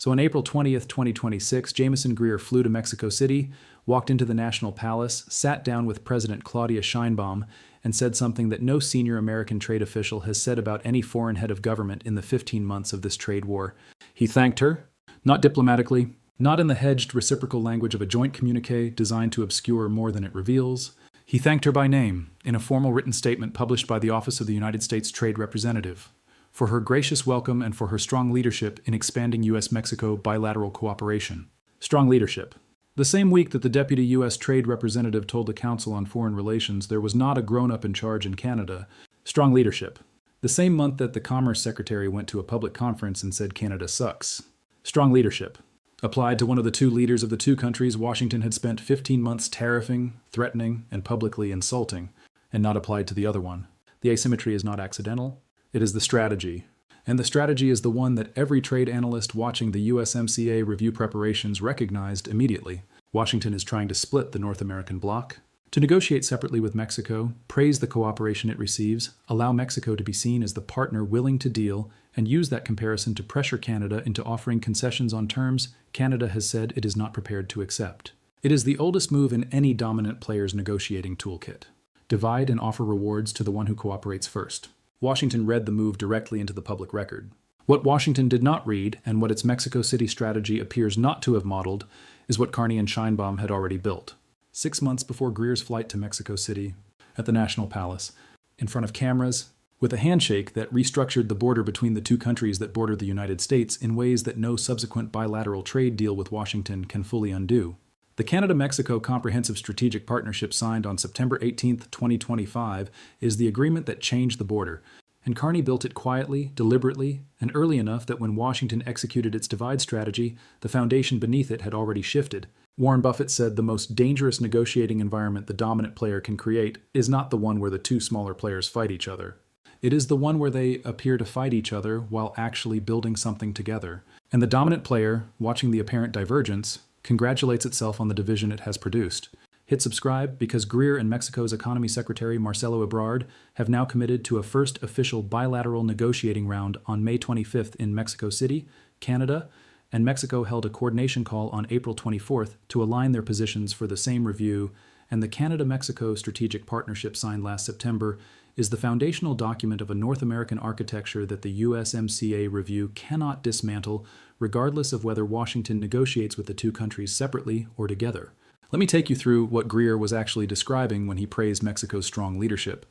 So on April 20th, 2026, Jamieson Greer flew to Mexico City, walked into the National Palace, sat down with President Claudia Sheinbaum, and said something that no senior American trade official has said about any foreign head of government in the 15 months of this trade war. He thanked her, not diplomatically, not in the hedged reciprocal language of a joint communiqué designed to obscure more than it reveals. He thanked her by name in a formal written statement published by the Office of the United States Trade Representative, for her gracious welcome and for her strong leadership in expanding U.S.-Mexico bilateral cooperation. Strong leadership. The same week that the Deputy U.S. Trade Representative told the Council on Foreign Relations there was not a grown-up in charge in Canada. Strong leadership. The same month that the Commerce Secretary went to a public conference and said Canada sucks. Strong leadership. Applied to one of the two leaders of the two countries Washington had spent 15 months tariffing, threatening, and publicly insulting, and not applied to the other one. The asymmetry is not accidental. It is the strategy. And the strategy is the one that every trade analyst watching the USMCA review preparations recognized immediately. Washington is trying to split the North American bloc, to negotiate separately with Mexico, praise the cooperation it receives, allow Mexico to be seen as the partner willing to deal, and use that comparison to pressure Canada into offering concessions on terms Canada has said it is not prepared to accept. It is the oldest move in any dominant player's negotiating toolkit. Divide and offer rewards to the one who cooperates first. Washington read the move directly into the public record. What Washington did not read, and what its Mexico City strategy appears not to have modeled, is what Carney and Sheinbaum had already built. 6 months before Greer's flight to Mexico City, at the National Palace, in front of cameras, with a handshake that restructured the border between the two countries that border the United States in ways that no subsequent bilateral trade deal with Washington can fully undo. The Canada-Mexico Comprehensive Strategic Partnership signed on September 18, 2025, is the agreement that changed the border, and Carney built it quietly, deliberately, and early enough that when Washington executed its divide strategy, the foundation beneath it had already shifted. Warren Buffett said the most dangerous negotiating environment the dominant player can create is not the one where the two smaller players fight each other. It is the one where they appear to fight each other while actually building something together. And the dominant player, watching the apparent divergence, congratulates itself on the division it has produced. Hit subscribe because Greer and Mexico's Economy Secretary Marcelo Ebrard have now committed to a first official bilateral negotiating round on May 25th in Mexico City, Canada, and Mexico held a coordination call on April 24th to align their positions for the same review, and the Canada-Mexico Strategic Partnership signed last September is the foundational document of a North American architecture that the USMCA review cannot dismantle, regardless of whether Washington negotiates with the two countries separately or together. Let me take you through what Greer was actually describing when he praised Mexico's strong leadership,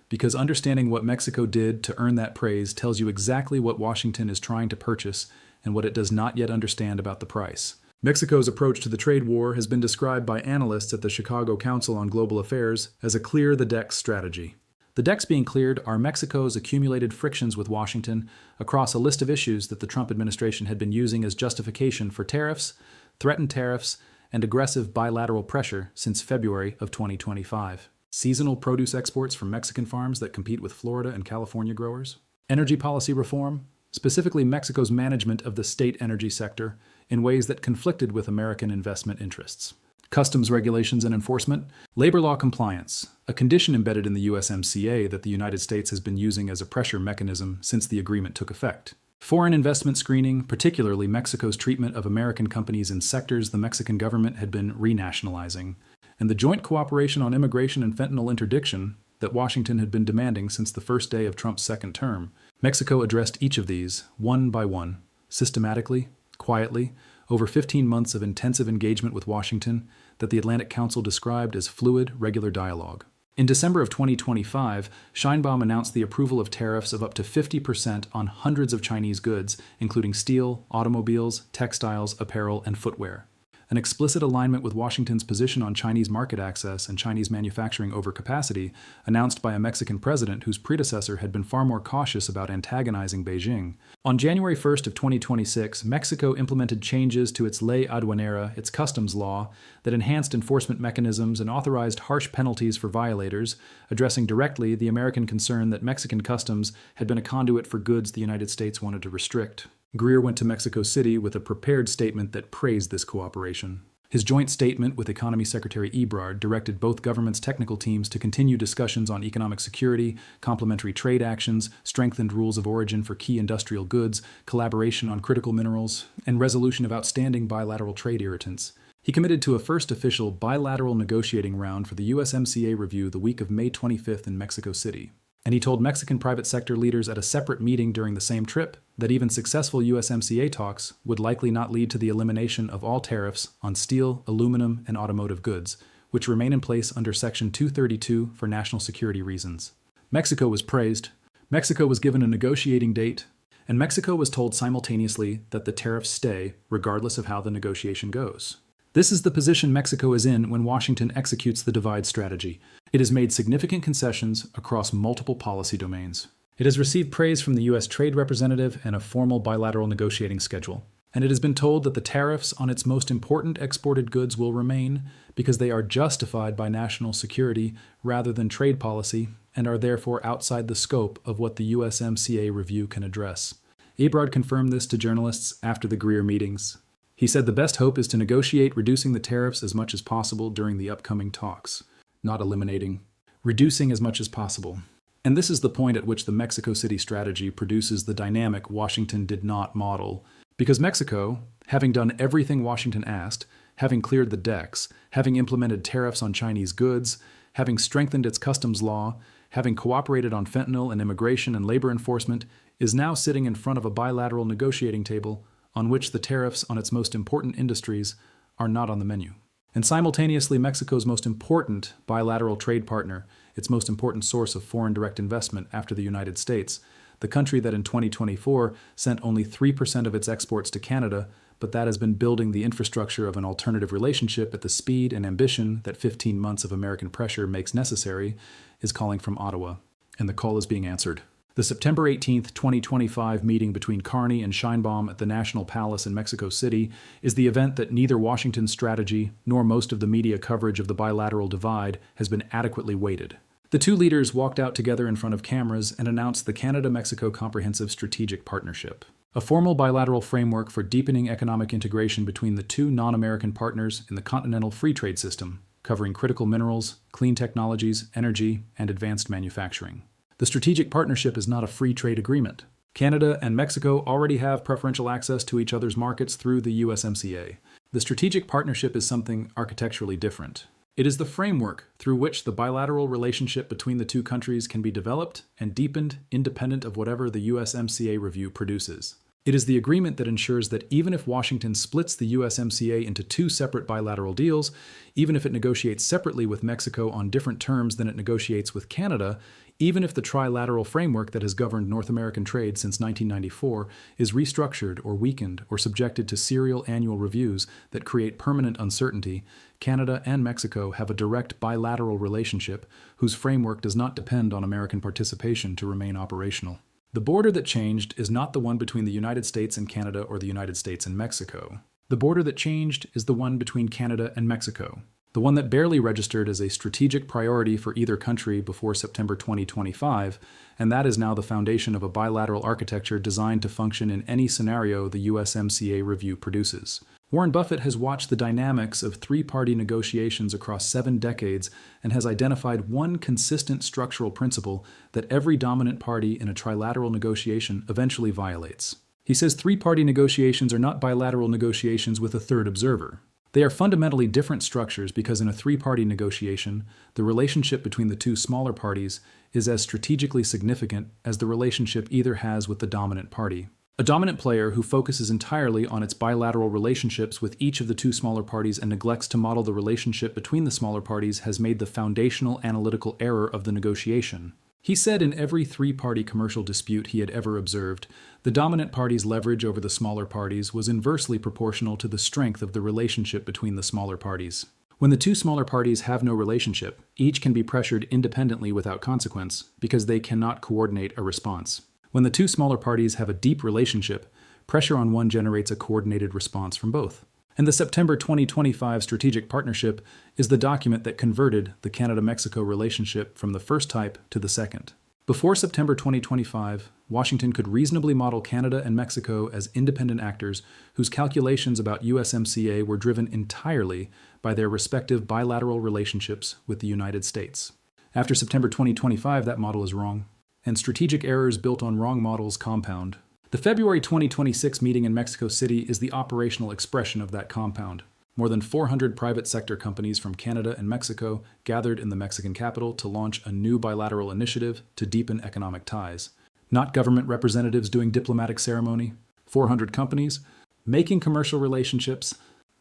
because understanding what Mexico did to earn that praise tells you exactly what Washington is trying to purchase and what it does not yet understand about the price. Mexico's approach to the trade war has been described by analysts at the Chicago Council on Global Affairs as a clear-the-decks strategy. The decks being cleared are Mexico's accumulated frictions with Washington across a list of issues that the Trump administration had been using as justification for tariffs, threatened tariffs, and aggressive bilateral pressure since February of 2025. Seasonal produce exports from Mexican farms that compete with Florida and California growers. Energy policy reform, specifically Mexico's management of the state energy sector in ways that conflicted with American investment interests. Customs regulations and enforcement, labor law compliance, a condition embedded in the USMCA that the United States has been using as a pressure mechanism since the agreement took effect. Foreign investment screening, particularly Mexico's treatment of American companies in sectors the Mexican government had been renationalizing, and the joint cooperation on immigration and fentanyl interdiction that Washington had been demanding since the first day of Trump's second term. Mexico addressed each of these, one by one, systematically, quietly, over 15 months of intensive engagement with Washington that the Atlantic Council described as fluid, regular dialogue. In December of 2025, Sheinbaum announced the approval of tariffs of up to 50% on hundreds of Chinese goods, including steel, automobiles, textiles, apparel, and footwear. An explicit alignment with Washington's position on Chinese market access and Chinese manufacturing overcapacity, announced by a Mexican president whose predecessor had been far more cautious about antagonizing Beijing. On January 1st of 2026, Mexico implemented changes to its ley aduanera, its customs law, that enhanced enforcement mechanisms and authorized harsh penalties for violators, addressing directly the American concern that Mexican customs had been a conduit for goods the United States wanted to restrict. Greer went to Mexico City with a prepared statement that praised this cooperation. His joint statement with Economy Secretary Ebrard directed both governments' technical teams to continue discussions on economic security, complementary trade actions, strengthened rules of origin for key industrial goods, collaboration on critical minerals, and resolution of outstanding bilateral trade irritants. He committed to a first official bilateral negotiating round for the USMCA review the week of May 25th in Mexico City. And he told Mexican private sector leaders at a separate meeting during the same trip that even successful USMCA talks would likely not lead to the elimination of all tariffs on steel, aluminum, and automotive goods, which remain in place under Section 232 for national security reasons. Mexico was praised, Mexico was given a negotiating date, and Mexico was told simultaneously that the tariffs stay regardless of how the negotiation goes. This is the position Mexico is in when Washington executes the divide strategy. It has made significant concessions across multiple policy domains. It has received praise from the U.S. Trade Representative and a formal bilateral negotiating schedule. And it has been told that the tariffs on its most important exported goods will remain because they are justified by national security rather than trade policy and are therefore outside the scope of what the USMCA review can address. Ebrard confirmed this to journalists after the Greer meetings. He said the best hope is to negotiate reducing the tariffs as much as possible during the upcoming talks. Not eliminating, reducing as much as possible. And this is the point at which the Mexico City strategy produces the dynamic Washington did not model. Because Mexico, having done everything Washington asked, having cleared the decks, having implemented tariffs on Chinese goods, having strengthened its customs law, having cooperated on fentanyl and immigration and labor enforcement, is now sitting in front of a bilateral negotiating table on which the tariffs on its most important industries are not on the menu. And simultaneously, Mexico's most important bilateral trade partner, its most important source of foreign direct investment after the United States, the country that in 2024 sent only 3% of its exports to Canada, but that has been building the infrastructure of an alternative relationship at the speed and ambition that 15 months of American pressure makes necessary, is calling from Ottawa. And the call is being answered. The September 18, 2025 meeting between Carney and Sheinbaum at the National Palace in Mexico City is the event that neither Washington's strategy nor most of the media coverage of the bilateral divide has been adequately weighted. The two leaders walked out together in front of cameras and announced the Canada-Mexico Comprehensive Strategic Partnership, a formal bilateral framework for deepening economic integration between the two non-American partners in the continental free trade system, covering critical minerals, clean technologies, energy, and advanced manufacturing. The strategic partnership is not a free trade agreement. Canada and Mexico already have preferential access to each other's markets through the USMCA. The strategic partnership is something architecturally different. It is the framework through which the bilateral relationship between the two countries can be developed and deepened independent of whatever the USMCA review produces. It is the agreement that ensures that even if Washington splits the USMCA into two separate bilateral deals, even if it negotiates separately with Mexico on different terms than it negotiates with Canada, even if the trilateral framework that has governed North American trade since 1994 is restructured or weakened or subjected to serial annual reviews that create permanent uncertainty, Canada and Mexico have a direct bilateral relationship whose framework does not depend on American participation to remain operational. The border that changed is not the one between the United States and Canada or the United States and Mexico. The border that changed is the one between Canada and Mexico, the one that barely registered as a strategic priority for either country before September 2025, and that is now the foundation of a bilateral architecture designed to function in any scenario the USMCA review produces. Warren Buffett has watched the dynamics of three-party negotiations across 7 decades and has identified one consistent structural principle that every dominant party in a trilateral negotiation eventually violates. He says three-party negotiations are not bilateral negotiations with a third observer. They are fundamentally different structures because in a three-party negotiation, the relationship between the two smaller parties is as strategically significant as the relationship either has with the dominant party. A dominant player who focuses entirely on its bilateral relationships with each of the two smaller parties and neglects to model the relationship between the smaller parties has made the foundational analytical error of the negotiation. He said in every three-party commercial dispute he had ever observed, the dominant party's leverage over the smaller parties was inversely proportional to the strength of the relationship between the smaller parties. When the two smaller parties have no relationship, each can be pressured independently without consequence because they cannot coordinate a response. When the two smaller parties have a deep relationship, pressure on one generates a coordinated response from both. And the September 2025 Strategic Partnership is the document that converted the Canada-Mexico relationship from the first type to the second. Before September 2025, Washington could reasonably model Canada and Mexico as independent actors whose calculations about USMCA were driven entirely by their respective bilateral relationships with the United States. After September 2025, that model is wrong, and strategic errors built on wrong models compound. The February 2026 meeting in Mexico City is the operational expression of that compound. More than 400 private sector companies from Canada and Mexico gathered in the Mexican capital to launch a new bilateral initiative to deepen economic ties. Not government representatives doing diplomatic ceremony. 400 companies making commercial relationships,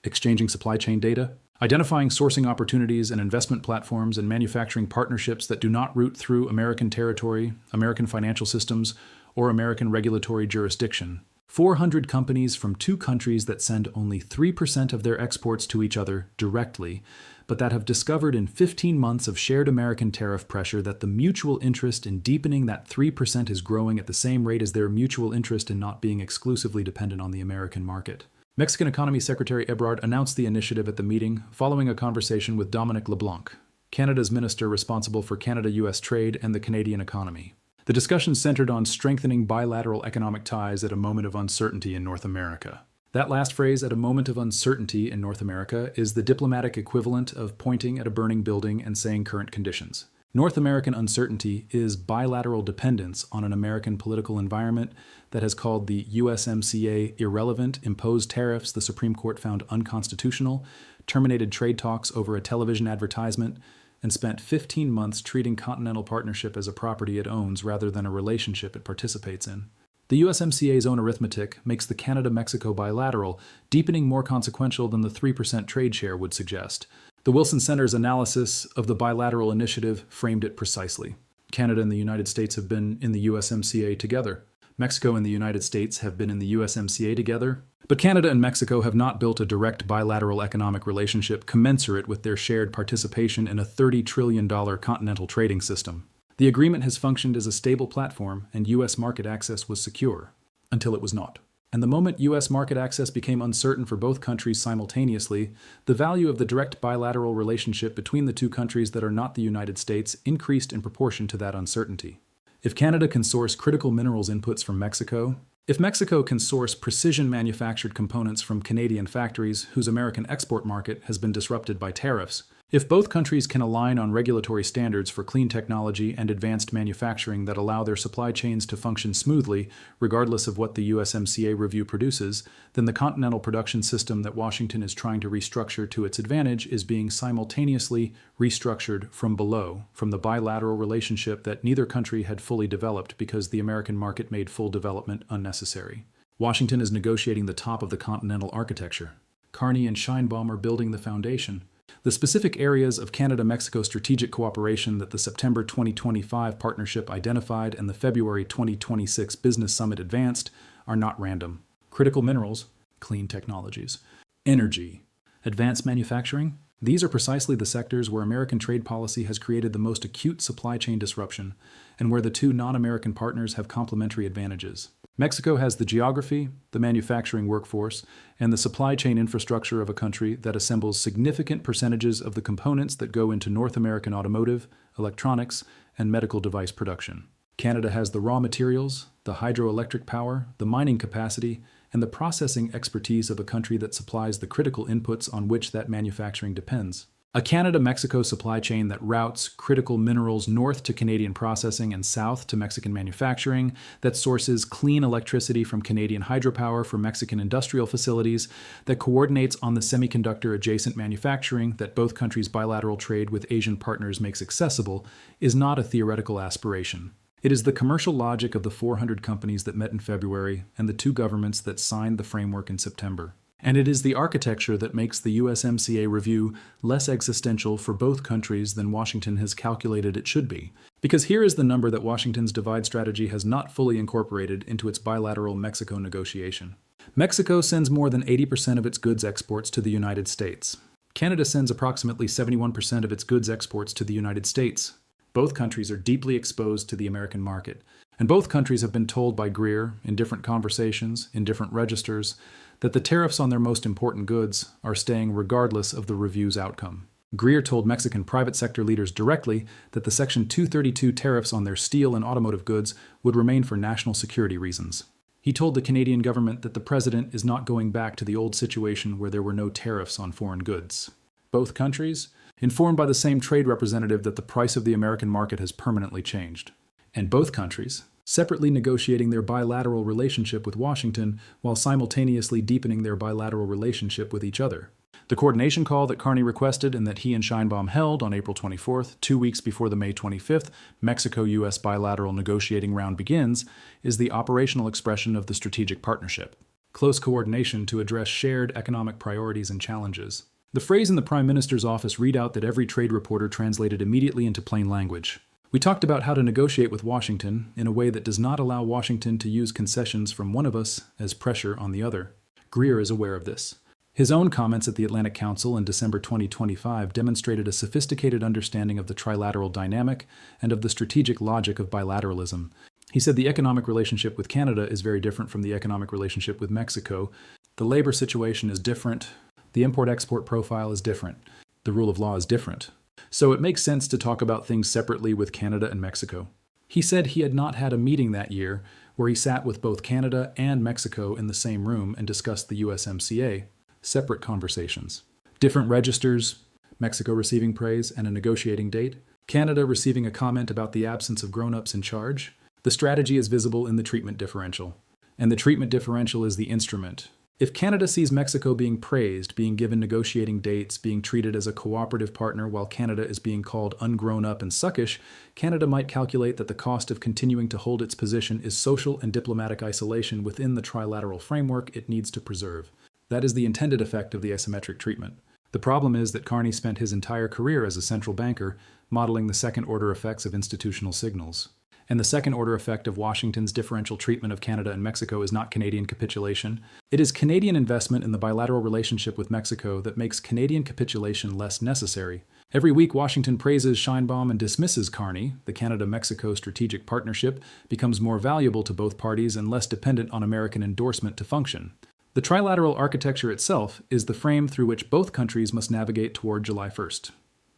exchanging supply chain data, identifying sourcing opportunities and investment platforms, and manufacturing partnerships that do not root through American territory, American financial systems, or American regulatory jurisdiction. 400 companies from two countries that send only 3% of their exports to each other directly, but that have discovered in 15 months of shared American tariff pressure that the mutual interest in deepening that 3% is growing at the same rate as their mutual interest in not being exclusively dependent on the American market. Mexican Economy Secretary Ebrard announced the initiative at the meeting following a conversation with Dominic LeBlanc, Canada's minister responsible for Canada-US trade and the Canadian economy. The discussion centered on strengthening bilateral economic ties at a moment of uncertainty in North America. That last phrase, at a moment of uncertainty in North America, is the diplomatic equivalent of pointing at a burning building and saying current conditions. North American uncertainty is bilateral dependence on an American political environment that has called the USMCA irrelevant, imposed tariffs the Supreme Court found unconstitutional, terminated trade talks over a television advertisement, and spent 15 months treating Continental Partnership as a property it owns rather than a relationship it participates in. The USMCA's own arithmetic makes the Canada-Mexico bilateral deepening more consequential than the 3% trade share would suggest. The Wilson Center's analysis of the bilateral initiative framed it precisely. Canada and the United States have been in the USMCA together. Mexico and the United States have been in the USMCA together. But Canada and Mexico have not built a direct bilateral economic relationship commensurate with their shared participation in a $30 trillion continental trading system. The agreement has functioned as a stable platform, and U.S. market access was secure, until it was not. And the moment U.S. market access became uncertain for both countries simultaneously, the value of the direct bilateral relationship between the two countries that are not the United States increased in proportion to that uncertainty. If Canada can source critical minerals inputs from Mexico, if Mexico can source precision-manufactured components from Canadian factories whose American export market has been disrupted by tariffs, if both countries can align on regulatory standards for clean technology and advanced manufacturing that allow their supply chains to function smoothly, regardless of what the USMCA review produces, then the continental production system that Washington is trying to restructure to its advantage is being simultaneously restructured from below, from the bilateral relationship that neither country had fully developed because the American market made full development unnecessary. Washington is negotiating the top of the continental architecture. Carney and Sheinbaum are building the foundation. The specific areas of Canada-Mexico strategic cooperation that the September 2025 partnership identified and the February 2026 business summit advanced are not random. Critical minerals, clean technologies, energy, advanced manufacturing. These are precisely the sectors where American trade policy has created the most acute supply chain disruption and where the two non-American partners have complementary advantages. Mexico has the geography, the manufacturing workforce, and the supply chain infrastructure of a country that assembles significant percentages of the components that go into North American automotive, electronics, and medical device production. Canada has the raw materials, the hydroelectric power, the mining capacity, and the processing expertise of a country that supplies the critical inputs on which that manufacturing depends. A Canada-Mexico supply chain that routes critical minerals north to Canadian processing and south to Mexican manufacturing, that sources clean electricity from Canadian hydropower for Mexican industrial facilities, that coordinates on the semiconductor-adjacent manufacturing that both countries' bilateral trade with Asian partners makes accessible, is not a theoretical aspiration. It is the commercial logic of the 400 companies that met in February and the two governments that signed the framework in September. And it is the architecture that makes the USMCA review less existential for both countries than Washington has calculated it should be. Because here is the number that Washington's divide strategy has not fully incorporated into its bilateral Mexico negotiation. Mexico sends more than 80% of its goods exports to the United States. Canada sends approximately 71% of its goods exports to the United States. Both countries are deeply exposed to the American market. And both countries have been told by Greer, in different conversations, in different registers, that the tariffs on their most important goods are staying regardless of the review's outcome. Greer told Mexican private sector leaders directly that the Section 232 tariffs on their steel and automotive goods would remain for national security reasons. He told the Canadian government that the president is not going back to the old situation where there were no tariffs on foreign goods. Both countries, informed by the same trade representative that the price of the American market has permanently changed. And both countries, separately negotiating their bilateral relationship with Washington while simultaneously deepening their bilateral relationship with each other. The coordination call that Carney requested and that he and Sheinbaum held on April 24th, 2 weeks before the May 25th Mexico-U.S. bilateral negotiating round begins, is the operational expression of the strategic partnership. Close coordination to address shared economic priorities and challenges. The phrase in the Prime Minister's office readout that every trade reporter translated immediately into plain language. We talked about how to negotiate with Washington in a way that does not allow Washington to use concessions from one of us as pressure on the other. Greer is aware of this. His own comments at the Atlantic Council in December 2025 demonstrated a sophisticated understanding of the trilateral dynamic and of the strategic logic of bilateralism. He said the economic relationship with Canada is very different from the economic relationship with Mexico. The labor situation is different. The import-export profile is different. The rule of law is different. So it makes sense to talk about things separately with Canada and Mexico. He said he had not had a meeting that year where he sat with both Canada and Mexico in the same room and discussed the USMCA. Separate conversations. Different registers, Mexico receiving praise and a negotiating date, Canada receiving a comment about the absence of grown-ups in charge. The strategy is visible in the treatment differential, and the treatment differential is the instrument. If Canada sees Mexico being praised, being given negotiating dates, being treated as a cooperative partner while Canada is being called ungrown up and suckish, Canada might calculate that the cost of continuing to hold its position is social and diplomatic isolation within the trilateral framework it needs to preserve. That is the intended effect of the asymmetric treatment. The problem is that Carney spent his entire career as a central banker modeling the second-order effects of institutional signals. And the second-order effect of Washington's differential treatment of Canada and Mexico is not Canadian capitulation. It is Canadian investment in the bilateral relationship with Mexico that makes Canadian capitulation less necessary. Every week, Washington praises Sheinbaum and dismisses Carney. The Canada-Mexico strategic partnership becomes more valuable to both parties and less dependent on American endorsement to function. The trilateral architecture itself is the frame through which both countries must navigate toward July 1st.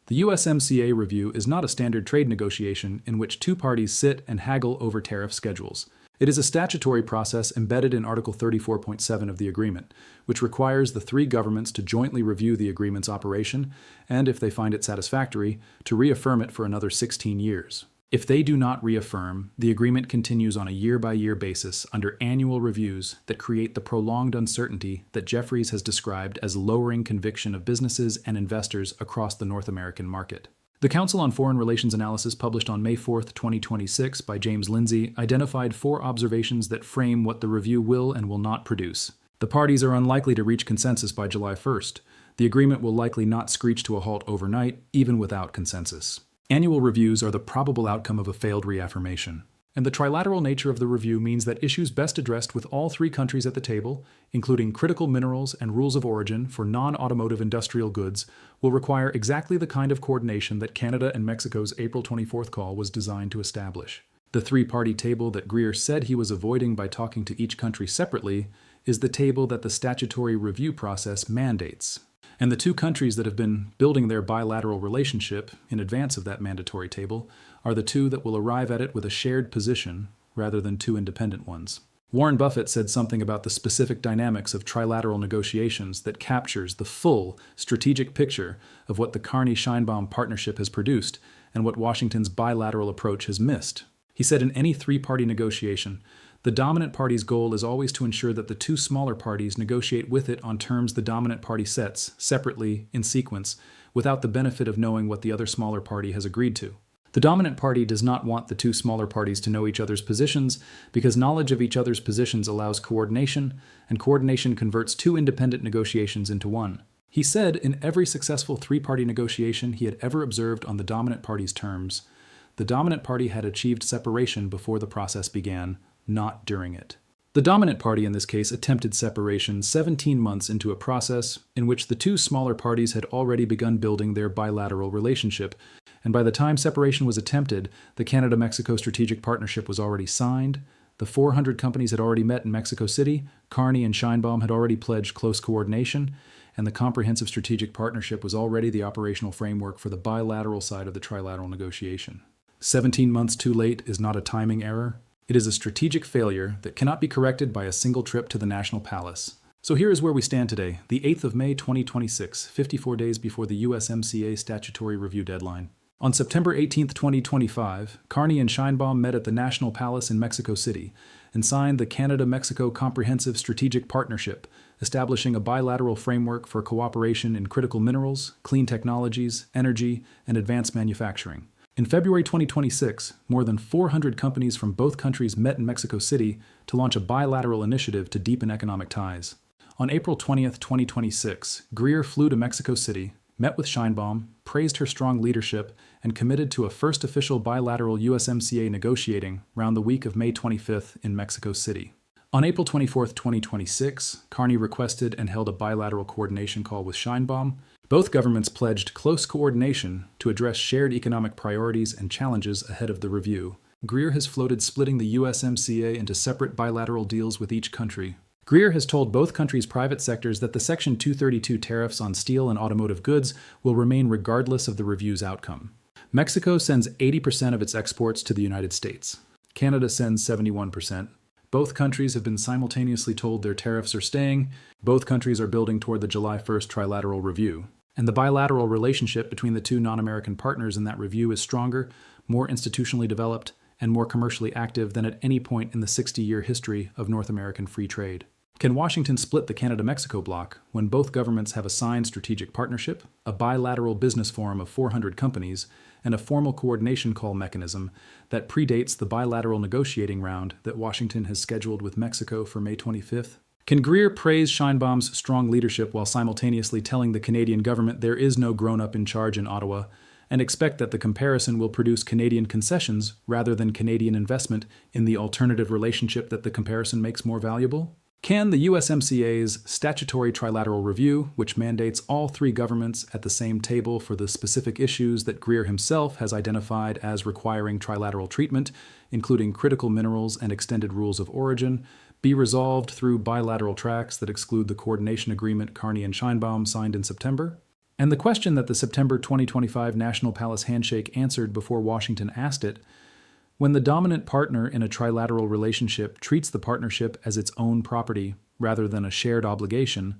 The USMCA review is not a standard trade negotiation in which two parties sit and haggle over tariff schedules. It is a statutory process embedded in Article 34.7 of the agreement, which requires the three governments to jointly review the agreement's operation and, if they find it satisfactory, to reaffirm it for another 16 years. If they do not reaffirm, the agreement continues on a year-by-year basis under annual reviews that create the prolonged uncertainty that Jeffries has described as lowering conviction of businesses and investors across the North American market. The Council on Foreign Relations analysis published on May 4, 2026 by James Lindsay identified 4 observations that frame what the review will and will not produce. The parties are unlikely to reach consensus by July 1st. The agreement will likely not screech to a halt overnight, even without consensus. Annual reviews are the probable outcome of a failed reaffirmation. And the trilateral nature of the review means that issues best addressed with all three countries at the table, including critical minerals and rules of origin for non-automotive industrial goods, will require exactly the kind of coordination that Canada and Mexico's April 24th call was designed to establish. The three-party table that Greer said he was avoiding by talking to each country separately is the table that the statutory review process mandates. And the two countries that have been building their bilateral relationship in advance of that mandatory table are the two that will arrive at it with a shared position rather than two independent ones. Warren Buffett said something about the specific dynamics of trilateral negotiations that captures the full strategic picture of what the Carney-Sheinbaum partnership has produced and what Washington's bilateral approach has missed. He said in any three-party negotiation, the dominant party's goal is always to ensure that the two smaller parties negotiate with it on terms the dominant party sets, separately, in sequence, without the benefit of knowing what the other smaller party has agreed to. The dominant party does not want the two smaller parties to know each other's positions because knowledge of each other's positions allows coordination, and coordination converts two independent negotiations into one. He said in every successful three-party negotiation he had ever observed on the dominant party's terms, the dominant party had achieved separation before the process began, not during it. The dominant party in this case attempted separation 17 months into a process in which the two smaller parties had already begun building their bilateral relationship, and by the time separation was attempted, the Canada-Mexico strategic partnership was already signed, The 400 companies had already met in Mexico City, Carney and Sheinbaum had already pledged close coordination, and the Comprehensive Strategic Partnership was already the operational framework for the bilateral side of the trilateral negotiation. 17 months too late is not a timing error. It is a strategic failure that cannot be corrected by a single trip to the National Palace. So here is where we stand today, the 8th of May 2026, 54 days before the USMCA statutory review deadline. On September 18, 2025, Carney and Sheinbaum met at the National Palace in Mexico City and signed the Canada-Mexico Comprehensive Strategic Partnership, establishing a bilateral framework for cooperation in critical minerals, clean technologies, energy, and advanced manufacturing. In February 2026, more than 400 companies from both countries met in Mexico City to launch a bilateral initiative to deepen economic ties. On April 20, 2026, Greer flew to Mexico City, met with Sheinbaum, praised her strong leadership, and committed to a first official bilateral USMCA negotiating round the week of May 25th in Mexico City. On April 24, 2026, Carney requested and held a bilateral coordination call with Sheinbaum. Both governments pledged close coordination to address shared economic priorities and challenges ahead of the review. Greer has floated splitting the USMCA into separate bilateral deals with each country. Greer has told both countries' private sectors that the Section 232 tariffs on steel and automotive goods will remain regardless of the review's outcome. Mexico sends 80% of its exports to the United States. Canada sends 71%. Both countries have been simultaneously told their tariffs are staying. Both countries are building toward the July 1st trilateral review. And the bilateral relationship between the two non-American partners in that review is stronger, more institutionally developed, and more commercially active than at any point in the 60-year history of North American free trade. Can Washington split the Canada-Mexico bloc when both governments have a signed strategic partnership, a bilateral business forum of 400 companies, and a formal coordination call mechanism that predates the bilateral negotiating round that Washington has scheduled with Mexico for May 25th? Can Greer praise Sheinbaum's strong leadership while simultaneously telling the Canadian government there is no grown-up in charge in Ottawa, and expect that the comparison will produce Canadian concessions rather than Canadian investment in the alternative relationship that the comparison makes more valuable? Can the USMCA's statutory trilateral review, which mandates all three governments at the same table for the specific issues that Greer himself has identified as requiring trilateral treatment, including critical minerals and extended rules of origin, be resolved through bilateral tracks that exclude the coordination agreement Carney and Sheinbaum signed in September? And the question that the September 2025 National Palace handshake answered before Washington asked it: when the dominant partner in a trilateral relationship treats the partnership as its own property rather than a shared obligation,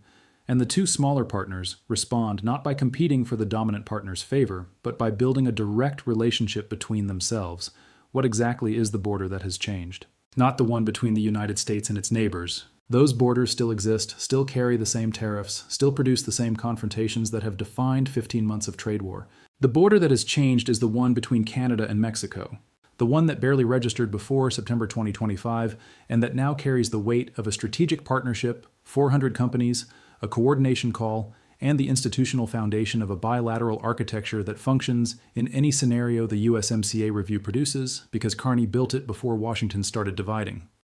and the two smaller partners respond not by competing for the dominant partner's favor, but by building a direct relationship between themselves, what exactly is the border that has changed? Not the one between the United States and its neighbors. Those borders still exist, still carry the same tariffs, still produce the same confrontations that have defined 15 months of trade war. The border that has changed is the one between Canada and Mexico, the one that barely registered before September 2025, and that now carries the weight of a strategic partnership, 400 companies, a coordination call, and the institutional foundation of a bilateral architecture that functions in any scenario the USMCA review produces, because Carney built it before Washington started dividing.